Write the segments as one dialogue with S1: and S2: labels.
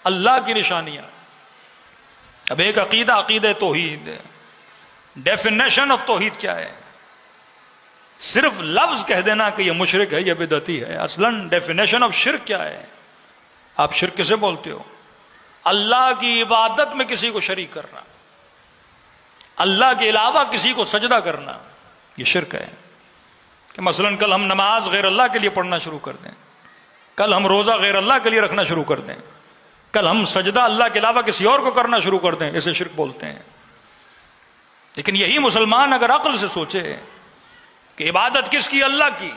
S1: अल्लाह की निशानियां। अब एक अकीदा अकीदे तौहीद है। डेफिनेशन ऑफ तौहीद क्या है? सिर्फ लफ्ज कह देना कि यह मुशरिक है, यह बिदअती है। असलन डेफिनेशन ऑफ शिर्क क्या है? आप शिर्क किसे बोलते हो? अल्लाह की इबादत में किसी को शरीक करना, अल्लाह के अलावा किसी को सजदा करना, यह शिर्क है। कि मसलन कल हम नमाज गैर अल्लाह के लिए पढ़ना शुरू कर दें, कल हम रोजा गैर अल्लाह के लिए रखना शुरू कर दें, कल हम सजदा अल्लाह के अलावा किसी और को करना शुरू कर दें, इसे शिर्क बोलते हैं। लेकिन यही मुसलमान अगर अक्ल से सोचे कि इबादत किसकी? अल्लाह की।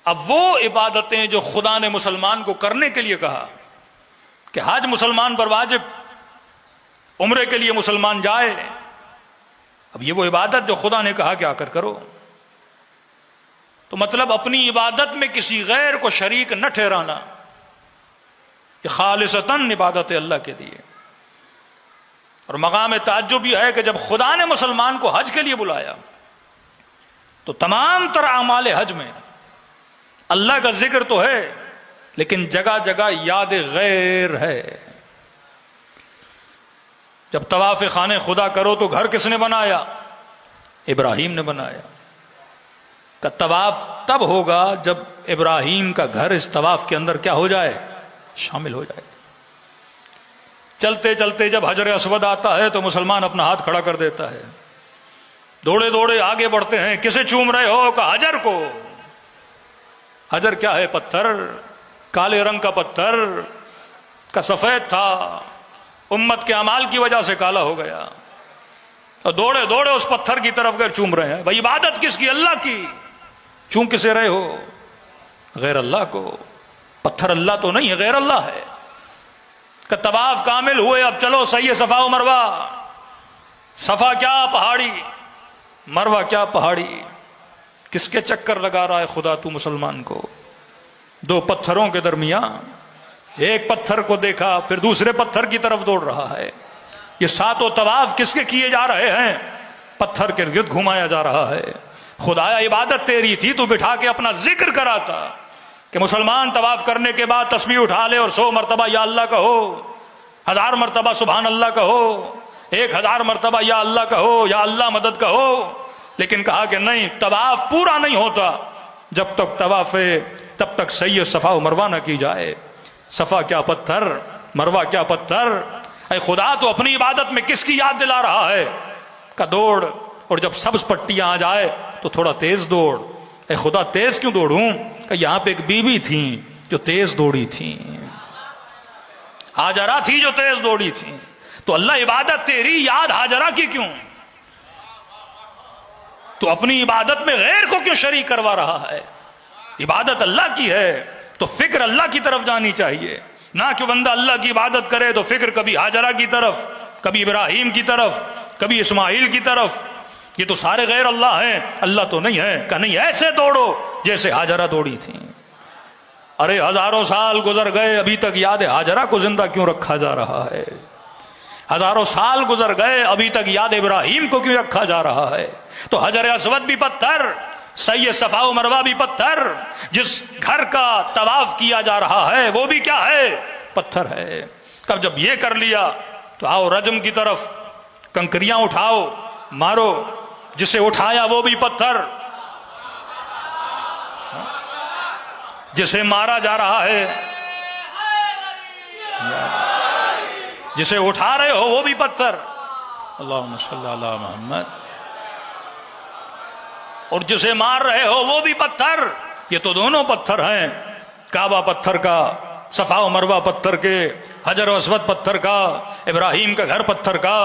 S1: अब वो इबादतें जो खुदा ने मुसलमान को करने के लिए कहा कि हज मुसलमान पर वाजिब, उम्रे के लिए मुसलमान जाए, अब ये वो इबादत जो खुदा ने कहा कि आकर करो, तो मतलब अपनी इबादत में किसी गैर को शरीक न ठहराना, कि खालिसतन इबादत अल्लाह के लिए। और मकाम ताज्जुब भी है कि जब खुदा ने मुसलमान को हज के लिए बुलाया तो तमाम तरह अमाल हज में अल्लाह का जिक्र तो है, लेकिन जगह जगह याद गैर है। जब तवाफ खाने खुदा करो तो घर किसने बनाया? इब्राहिम ने बनाया। का तवाफ तब होगा जब इब्राहिम का घर इस तवाफ के अंदर क्या हो जाए? शामिल हो जाए। चलते चलते जब हजर अस्वद आता है तो मुसलमान अपना हाथ खड़ा कर देता है, दौड़े दौड़े आगे बढ़ते हैं। किसे चूम रहे हो? का हजर को। हजर क्या है? पत्थर, काले रंग का पत्थर, का सफेद था, उम्मत के अमाल की वजह से काला हो गया। तो दौड़े दौड़े उस पत्थर की तरफ गए, चूम रहे हैं। भाई इबादत किसकी? अल्लाह की। चूम किसे रहे हो? गैर अल्लाह को। पत्थर अल्लाह तो नहीं है, गैर अल्लाह है। का तवाफ कामिल हुए, अब चलो सही है सफा व मरवा। सफा क्या पहाड़ी, मरवा क्या पहाड़ी। किसके चक्कर लगा रहा है खुदा तू मुसलमान को? दो पत्थरों के दरमियान एक पत्थर को देखा, फिर दूसरे पत्थर की तरफ दौड़ रहा है। ये सातों तवाफ किसके किए जा रहे हैं? पत्थर के गिर्द घुमाया जा रहा है। खुदाया इबादत तेरी थी, तू बिठा के अपना जिक्र कराता कि मुसलमान तवाफ करने के बाद तस्बीह उठा ले और 100 मरतबा या अल्लाह कहो, 1000 मरतबा सुभान अल्लाह कहो, 1000 मरतबा या अल्लाह कहो, या अल्लाह मदद कहो। लेकिन कहा कि नहीं, तवाफ पूरा नहीं होता जब तक तवाफ तब तक सही सफा व मरवा न की जाए। सफा क्या पत्थर, मरवा क्या पत्थर। अरे खुदा तो अपनी इबादत में किसकी याद दिला रहा है? का दौड़, और जब सब्ज पट्टियां आ जाए तो थोड़ा तेज दौड़। अरे खुदा तेज क्यों दौड़ूं? कि यहां पे एक बीबी थी जो तेज दौड़ी थी, हाजरा थी जो तेज दौड़ी थी। तो अल्लाह इबादत तेरी, याद हाजरा की क्यों? तो अपनी इबादत में गैर को क्यों शरीक करवा रहा है? इबादत अल्लाह की है तो फिक्र अल्लाह की तरफ जानी चाहिए, ना कि बंदा अल्लाह की इबादत करे तो फिक्र कभी हाजरा की तरफ, कभी इब्राहिम की तरफ, कभी इस्माइल की तरफ। ये तो सारे गैर अल्लाह हैं, अल्लाह तो नहीं है। का नहीं, ऐसे दौड़ो जैसे हाजरा दौड़ी थी। अरे हजारों साल गुजर गए, अभी तक याद हाजरा को जिंदा क्यों रखा जा रहा है? हजारों साल गुजर गए, अभी तक याद इब्राहिम को क्यों रखा जा रहा है? तो हजर अस्वद भी पत्थर, सही सफा व मरवा भी पत्थर, जिस घर का तवाफ किया जा रहा है वो भी क्या है? पत्थर है। कब जब ये कर लिया तो आओ रजम की तरफ, कंकरियां उठाओ, मारो। जिसे उठाया वो भी पत्थर, जिसे मारा जा रहा है, जिसे उठा रहे हो वो भी पत्थर। अल्लाहुम्मा सल्ली अला मुहम्मद। और जिसे मार रहे हो वो भी पत्थर। ये तो दोनों पत्थर हैं, काबा पत्थर का, सफा व मरवा पत्थर के, हजर अस्वद पत्थर का, इब्राहिम का घर पत्थर का।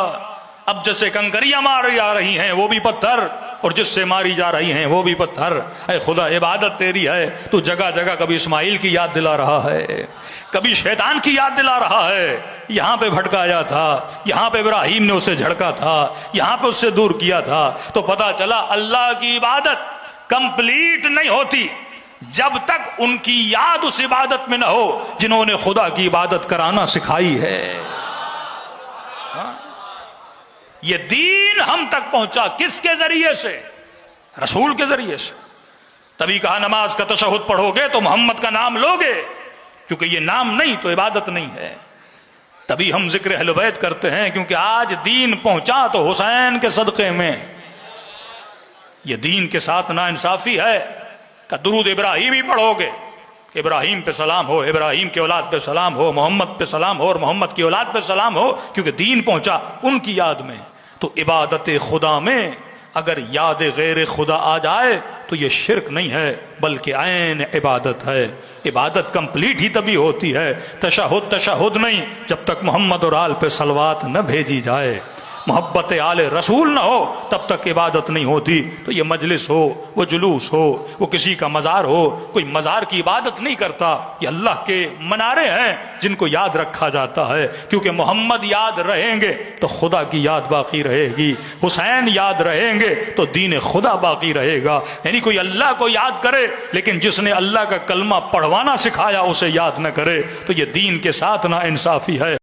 S1: अब जैसे कंकरियां मारी जा रही हैं वो भी पत्थर, और जिससे मारी जा रही हैं वो भी पत्थर। ऐ खुदा इबादत तेरी है, तू जगह जगह कभी इस्माइल की याद दिला रहा है, कभी शैतान की याद दिला रहा है। यहां पे भटकाया था, यहां पे इब्राहिम ने उसे झड़का था, यहां पे उससे दूर किया था। तो पता चला अल्लाह की इबादत कंप्लीट नहीं होती जब तक उनकी याद उस इबादत में ना हो जिन्होंने खुदा की इबादत कराना सिखाई है। ये दीन हम तक पहुंचा किसके जरिए से? रसूल के जरिए से। तभी कहा नमाज का तशहुद पढ़ोगे तो मोहम्मद का नाम लोगे, क्योंकि ये नाम नहीं तो इबादत नहीं है। तभी हम जिक्र अहले बैत करते हैं, क्योंकि आज दीन पहुंचा तो हुसैन के सदक़े में। ये दीन के साथ नाइंसाफी है का दुरूद इब्राहिम ही पढ़ोगे, इब्राहिम पे सलाम हो, इब्राहिम की औलाद पे सलाम हो, मोहम्मद पे सलाम हो और मोहम्मद की औलाद पे सलाम हो, क्योंकि दीन पहुंचा उनकी याद में। तो इबादत खुदा में अगर याद गैर खुदा आ जाए तो ये शिरक नहीं है बल्कि ऐन इबादत है। इबादत कंप्लीट ही तभी होती है, तशहुद नहीं, जब तक मोहम्मद और आल पे सलवात न भेजी जाए, मोहब्बत आले रसूल ना हो तब तक इबादत नहीं होती। तो ये मजलिस हो, वो जुलूस हो, वो किसी का मज़ार हो, कोई मज़ार की इबादत नहीं करता। ये अल्लाह के मनारे हैं जिनको याद रखा जाता है, क्योंकि मोहम्मद याद रहेंगे तो खुदा की याद बाकी रहेगी, हुसैन याद रहेंगे तो दीन खुदा बाकी रहेगा। यानी कोई अल्लाह को याद करे लेकिन जिसने अल्लाह का कलमा पढ़वाना सिखाया उसे याद न करे, तो ये दीन के साथ ना इंसाफी है।